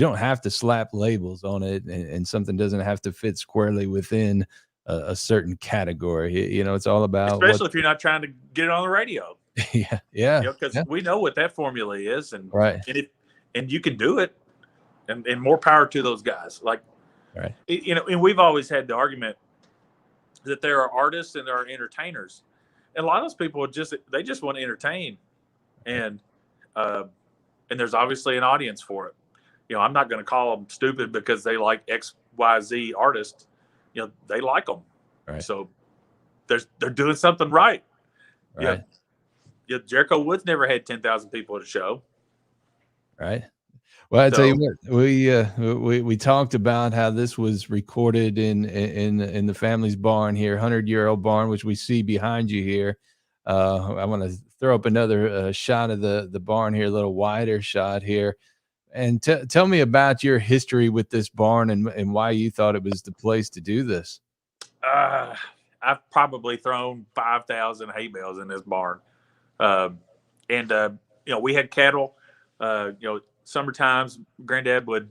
don't have to slap labels on it, and something doesn't have to fit squarely within a certain category. It's all about, especially if you're not trying to get it on the radio. Yeah. Because we know what that formula is, and right. And you can do it, and more power to those guys. Like, right. And we've always had the argument that there are artists and there are entertainers, and a lot of those people just want to entertain, and there's obviously an audience for it. I'm not going to call them stupid because they like XYZ artists. They like them, right. So they're doing something right. Right. Yeah, Jericho Woods never had 10,000 people at a show. Right. Well, I tell you what, we talked about how this was recorded in the family's barn here, 100-year-old barn, which we see behind you here. I want to throw up another shot of the barn here, a little wider shot here. And tell me about your history with this barn and why you thought it was the place to do this. I've probably thrown 5,000 hay bales in this barn. Um, and we had cattle. Summer times, Granddad would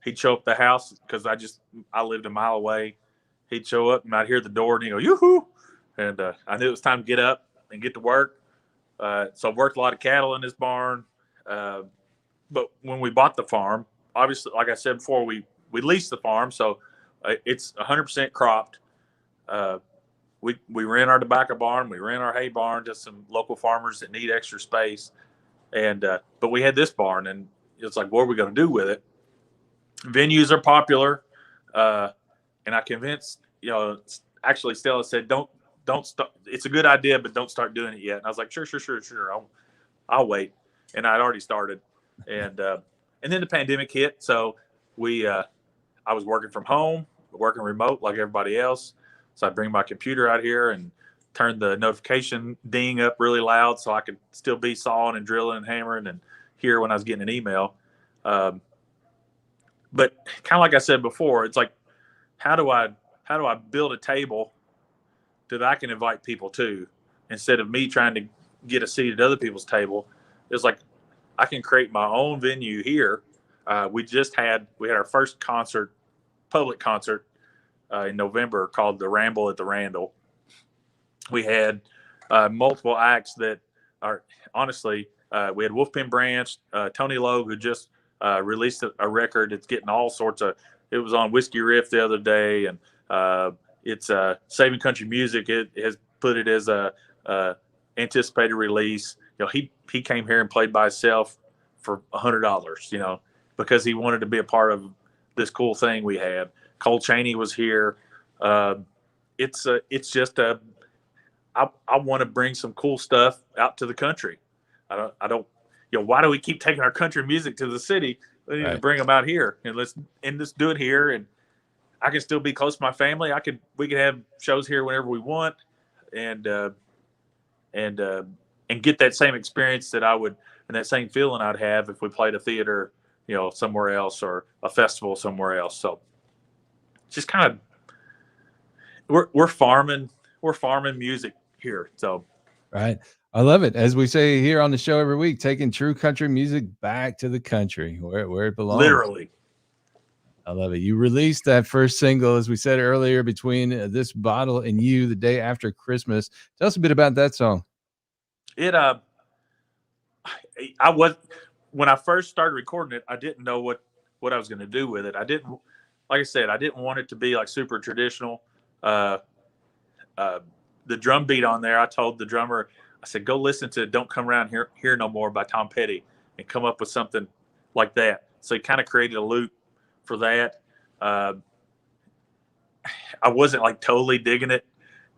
he'd show up at the house because I lived a mile away. He'd show up and I'd hear the door and he'd go, yoo-hoo. And I knew it was time to get up and get to work. So I've worked a lot of cattle in this barn. But when we bought the farm, obviously, like I said before, we leased the farm, so it's 100% cropped. We rent our tobacco barn, we rent our hay barn to some local farmers that need extra space, and but we had this barn, and it's like, what are we going to do with it? Venues are popular, and I convinced, actually Stella said, don't start. It's a good idea, but don't start doing it yet. And I was like, sure. I'll wait. And I'd already started. And then the pandemic hit. So I was working from home, working remote like everybody else. So I'd bring my computer out here and turn the notification ding up really loud so I could still be sawing and drilling and hammering and hear when I was getting an email. But kind of like I said before, it's like, how do I build a table that I can invite people to instead of me trying to get a seat at other people's table? It's like, I can create my own venue here. We had our first public concert in November called the Ramble at the Randall. We had multiple acts that are honestly, we had Wolfpen Branch, Tony Logue, who just released a record. It's getting all sorts of, it was on Whiskey Riff the other day, and it's Saving Country Music. It has put it as a anticipated release. He came here and played by himself for $100, because he wanted to be a part of this cool thing we had. Cole Chaney was here. It's just I want to bring some cool stuff out to the country. I don't, why do we keep taking our country music to the city? We need to bring them out here, and let's do it here. And I can still be close to my family. We can have shows here whenever we want, and get that same experience that I would, and that same feeling I'd have if we played a theater, somewhere else, or a festival somewhere else. So just kind of, we're farming music here. So, right. I love it. As we say here on the show every week, taking true country music back to the country where it belongs. Literally. I love it. You released that first single, as we said earlier, Between This Bottle and You, the day after Christmas. Tell us a bit about that song. When I first started recording it, I didn't know what I was going to do with it. I didn't want it to be like super traditional. The drum beat on there, I told the drummer, I said, go listen to Don't Come Around Here No More by Tom Petty and come up with something like that. So he kind of created a loop for that. I wasn't like totally digging it.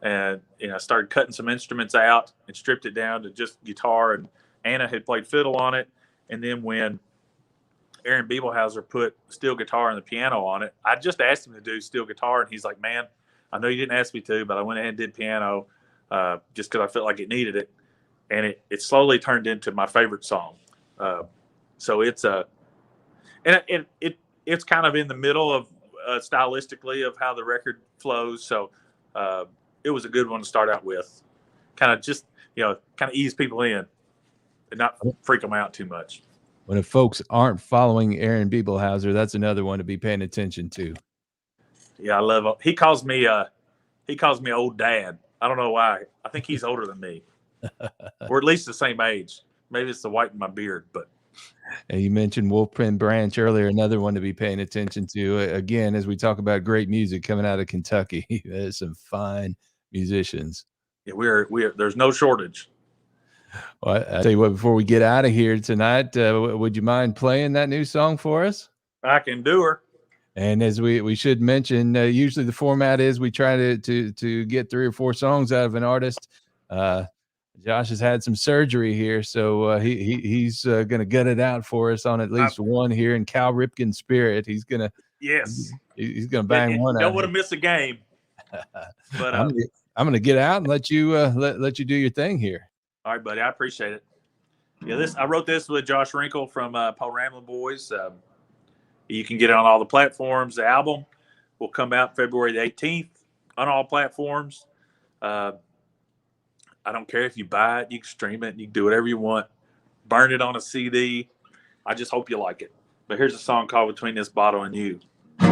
And, I started cutting some instruments out and stripped it down to just guitar. And Anna had played fiddle on it. And then when Aaron Bebelhauser put steel guitar and the piano on it, I just asked him to do steel guitar. And he's like, man, I know you didn't ask me to, but I went ahead and did piano just because I felt like it needed it. And it slowly turned into my favorite song. So it's it's kind of in the middle of stylistically of how the record flows. So it was a good one to start out with. Kind of just, kind of ease people in and not freak them out too much. When if folks aren't following Aaron Bebelhauser, that's another one to be paying attention to. Yeah, I love him. He calls me old dad. I don't know why. I think he's older than me. Or at least the same age. Maybe it's the white in my beard, but. And you mentioned Wolfpen Branch earlier, another one to be paying attention to. Again, as we talk about great music coming out of Kentucky, there's some fine musicians. Yeah, there's no shortage. Well, I tell you what, before we get out of here tonight, would you mind playing that new song for us? I can do her. And as we should mention, usually the format is we try to get 3 or 4 songs out of an artist. Josh has had some surgery here, so he's going to gut it out for us on at least one here in Cal Ripken spirit. He's going to he's going to bang one out. Don't want to miss a game. But I'm going to get out and let you do your thing here. All right, buddy. I appreciate it. Yeah, I wrote this with Josh Wrinkle from Paul Ramblin' Boys. You can get it on all the platforms. The album will come out February the 18th on all platforms. I don't care if you buy it, you can stream it, you can do whatever you want. Burn it on a CD. I just hope you like it. But here's a song called Between This Bottle and You. I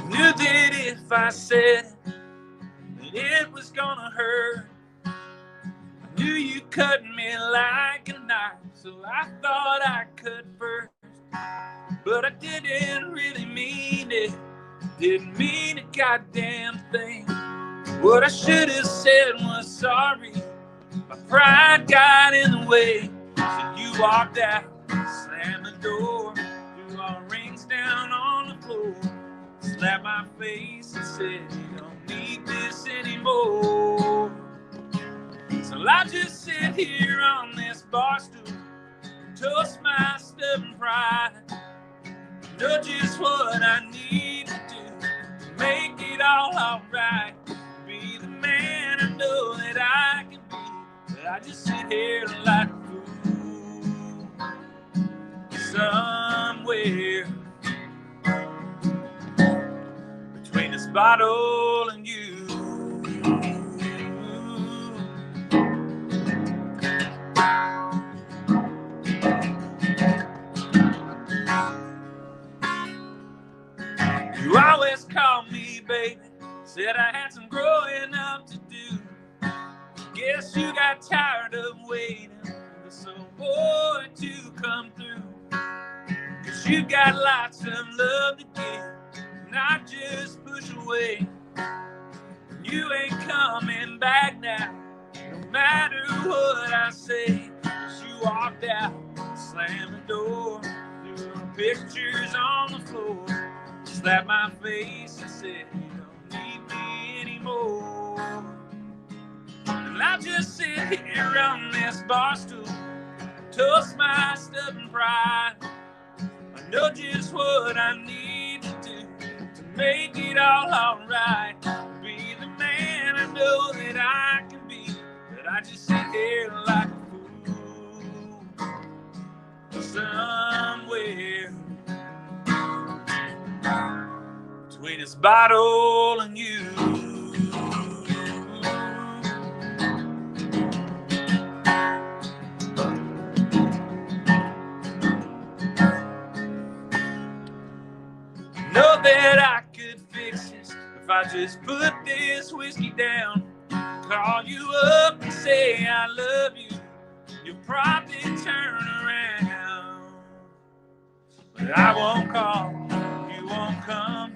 knew that if I said it, that it was gonna hurt. I knew you cut me like a knife, so I thought I cut first. But I didn't really mean it, didn't mean a goddamn thing. What I should have said was sorry, my pride got in the way. So you walked out, slammed the door, threw our rings down on the floor, slapped my face and said, you don't need this anymore. So I just sit here on this bar stool, toast my stubborn pride. Know just what I need to do to make it all alright. Be the man I know that I can be, but I just sit here like a fool somewhere between this bottle and you. You always called me baby, said I had some growing up to do. Guess you got tired of waiting for some boy to come through. Cause you got lots of love to give, not just push away. You ain't coming back now, no matter what I say. Cause you walked out, slammed the door, threw our pictures on the floor, slapped my face and said, you don't need me anymore. And I just sit here on this bar stool, toast my stubborn pride. I know just what I need to do to make it all alright. Be the man I know that I can be, but I just sit here like a fool somewhere between this bottle and you. Know that I could fix this if I just put this whiskey down, call you up and say I love you. You'll probably turn around, but I won't call, you won't come.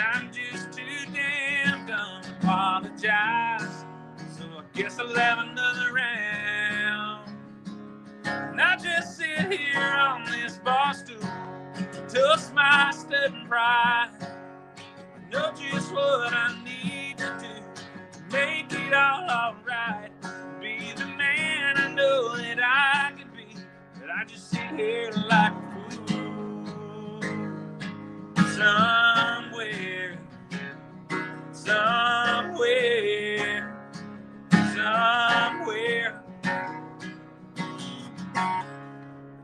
I'm just too damn dumb to apologize. So I guess I'll have another round. And I just sit here on this bar stool, toast my stubborn pride. I know just what I need to do to make it all alright. Be the man I know that I can be, but I just sit here like a fool somewhere,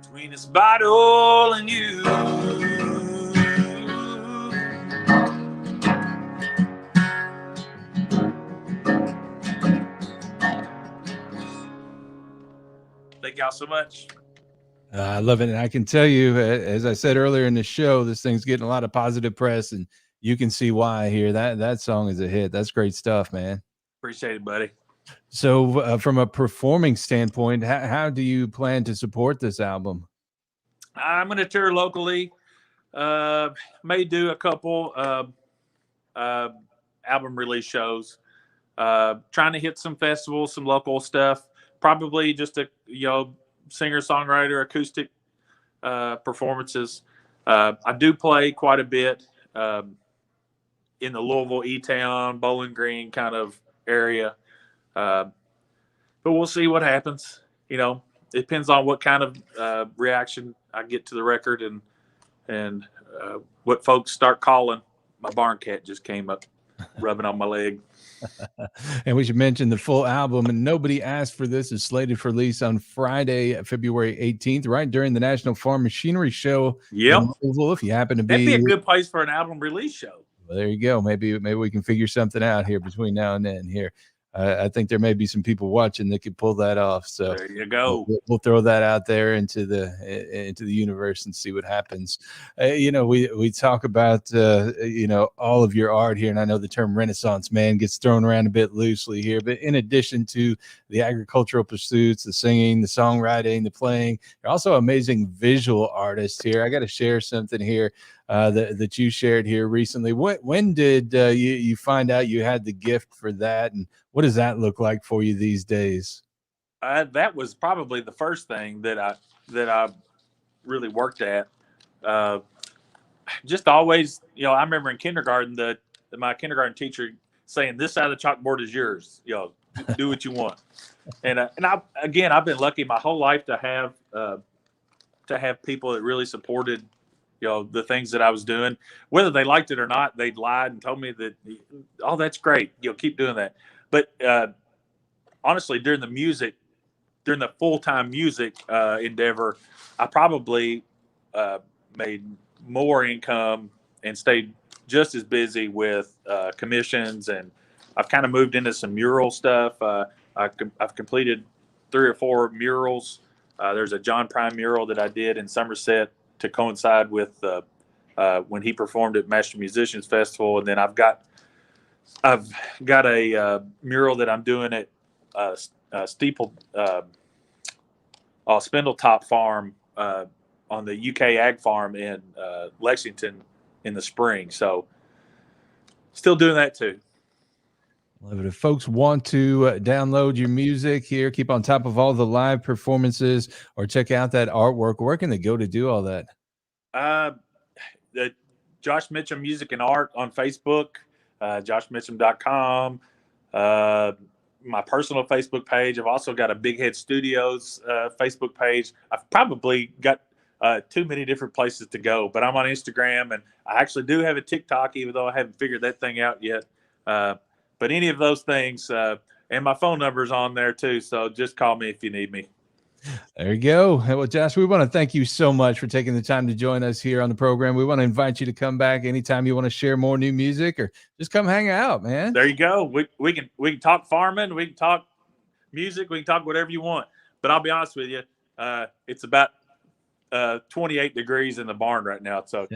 between this bottle and you. Thank y'all so much. I love it. And I can tell you, as I said earlier in the show, this thing's getting a lot of positive press, and you can see why here. That song is a hit. That's great stuff, man. Appreciate it, buddy. So from a performing standpoint, how do you plan to support this album? I'm going to tour locally. May do a couple album release shows. Trying to hit some festivals, some local stuff. Probably just a singer-songwriter acoustic performances. I do play quite a bit in the Louisville, E-Town, Bowling Green kind of area. But we'll see what happens. It depends on what kind of reaction I get to the record and and what folks start calling my barn cat just came up rubbing on my leg. And we should mention the full album, and Nobody Asked for This is slated for release on Friday, February 18th, right during the National Farm Machinery Show in Louisville. If you happen to That'd be a good place for an album release show. Well, there you go. Maybe we can figure something out here between now and then here. I think there may be some people watching that could pull that off. So there you go. We'll throw that out there into the universe and see what happens. We talk about all of your art here, and I know the term Renaissance man gets thrown around a bit loosely here. But in addition to the agricultural pursuits, the singing, the songwriting, the playing, you're also amazing visual artists here. I got to share something here that you shared here recently. When did you find out you had the gift for that, and what does that look like for you these days? That was probably the first thing that I really worked at. Just always, I remember in kindergarten that my kindergarten teacher saying, "This side of the chalkboard is yours. Do what you want." And I've been lucky my whole life to have people that really supported the things that I was doing, whether they liked it or not. They lied and told me that, "Oh, that's great. Keep doing that." But honestly, during the full-time music endeavor, I probably made more income and stayed just as busy with commissions, and I've kind of moved into some mural stuff. I've completed 3 or 4 murals. There's a John Prine mural that I did in Somerset to coincide with when he performed at Master Musicians Festival, and then I've got a mural that I'm doing at Spindletop Farm on the UK Ag Farm in Lexington in the spring. So still doing that too. Love it. If folks want to download your music here, keep on top of all the live performances, or check out that artwork, where can they go to do all that? The Josh Mitcham Music and Art on Facebook, joshmitcham.com. My personal Facebook page. I've also got a Big Head Studios Facebook page. I've probably got too many different places to go, but I'm on Instagram, and I actually do have a TikTok, even though I haven't figured that thing out yet. But any of those things, and my phone number is on there too. So just call me if you need me. There you go. Well, Josh, we want to thank you so much for taking the time to join us here on the program. We want to invite you to come back anytime you want to share more new music, or just come hang out, man. There you go. We can talk farming, we can talk music, we can talk whatever you want. But I'll be honest with you, it's about 28 degrees in the barn right now, so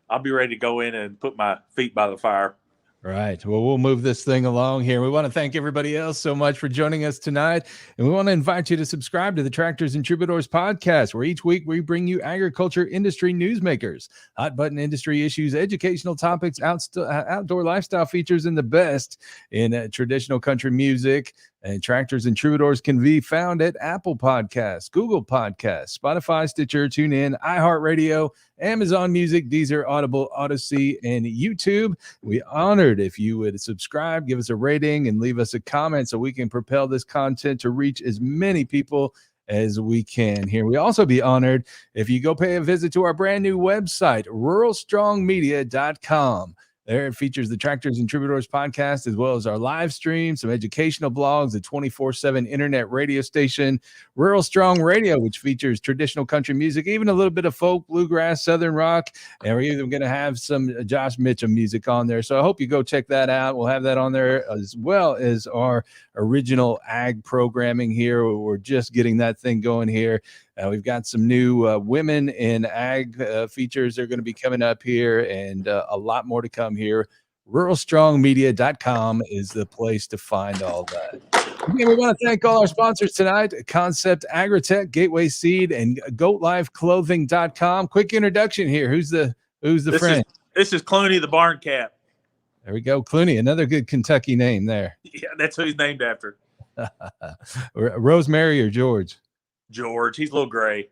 I'll be ready to go in and put my feet by the fire. Right. Well, we'll move this thing along here. We want to thank everybody else so much for joining us tonight. And we want to invite you to subscribe to the Tractors and Troubadours podcast, where each week we bring you agriculture industry newsmakers, hot button industry issues, educational topics, outdoor lifestyle features, and the best in traditional country music. And Tractors and Troubadours can be found at Apple Podcasts, Google Podcasts, Spotify, Stitcher, TuneIn, iHeartRadio, Amazon Music, Deezer, Audible, Odyssey, and YouTube. We honored if you would subscribe, give us a rating, and leave us a comment so we can propel this content to reach as many people as we can here. We also be honored if you go pay a visit to our brand new website, ruralstrongmedia.com. There it features the Tractors and Troubadours podcast, as well as our live stream, some educational blogs, a 24/7 internet radio station, Rural Strong Radio, which features traditional country music, even a little bit of folk, bluegrass, southern rock, and we're even going to have some Josh Mitcham music on there. So I hope you go check that out. We'll have that on there, as well as our original ag programming here. We're just getting that thing going here. We've got some new women in ag features that are going to be coming up here, and a lot more to come here. RuralStrongMedia.com is the place to find all that. Again, we want to thank all our sponsors tonight: Concept Agritech, Gateway Seed, and GoatLifeClothing.com. Quick introduction here. Who's the friend? This is Clooney, the barn cat. There we go. Clooney, another good Kentucky name there. Yeah, that's who he's named after. Rosemary or George? George. He's a little gray.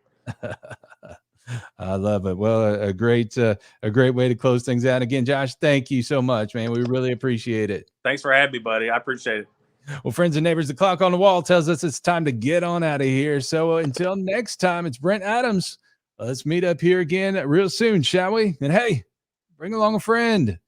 I love it. Well, a great way to close things out. Again, Josh, thank you so much, man. We really appreciate it. Thanks for having me, buddy. I appreciate it. Well, friends and neighbors, the clock on the wall tells us it's time to get on out of here. So until next time, it's Brent Adams. Let's meet up here again real soon, shall we? And hey, bring along a friend.